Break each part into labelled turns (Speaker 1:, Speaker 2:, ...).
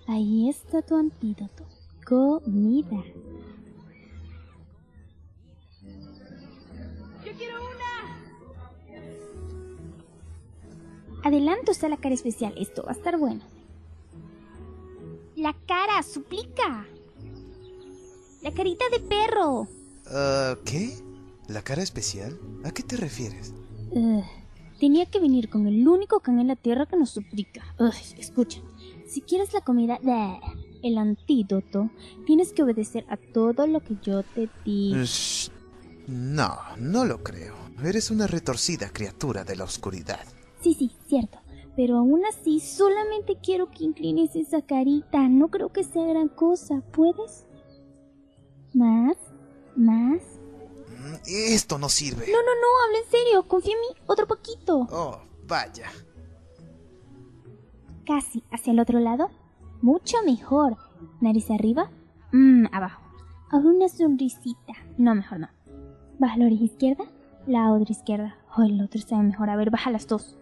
Speaker 1: Ahí está tu antídoto. Comida.
Speaker 2: ¡Yo quiero una!
Speaker 1: Adelante usa la cara especial. Esto va a estar bueno. La cara, suplica. La carita de perro.
Speaker 3: ¿Qué? ¿La cara especial? ¿A qué te refieres?
Speaker 1: Tenía que venir con el único can en la tierra que nos suplica. Escucha, si quieres la comida, el antídoto, tienes que obedecer a todo lo que yo te digo.
Speaker 3: No, no lo creo. Eres una retorcida criatura de la oscuridad.
Speaker 1: Sí, cierto. Pero aún así, solamente quiero que inclines esa carita. No creo que sea gran cosa. ¿Puedes? ¿Más?
Speaker 3: Esto no sirve.
Speaker 1: No, habla en serio. Confía en mí. Otro poquito.
Speaker 3: Oh, vaya.
Speaker 1: Casi. ¿Hacia el otro lado? Mucho mejor. Nariz arriba. Abajo. Ahora una sonrisita. No, mejor no. Baja la oreja izquierda. La otra izquierda. El otro está mejor. A ver, baja las dos.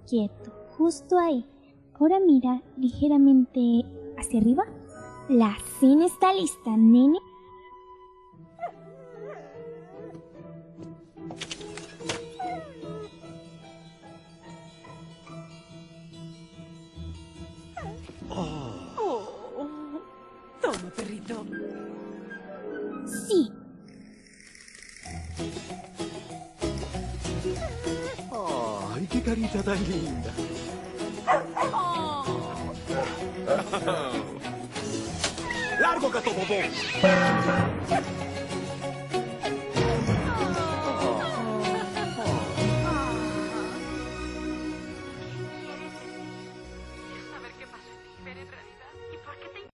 Speaker 1: Quieto. Justo ahí. Ahora mira ligeramente hacia arriba. La cena está lista, nene.
Speaker 2: Toma, perrito.
Speaker 1: Sí.
Speaker 4: ¡Ay, qué carita tan linda! ¡Largo, gato bobón!
Speaker 2: Saber qué pasó en ti, pero en realidad, ¿y por qué te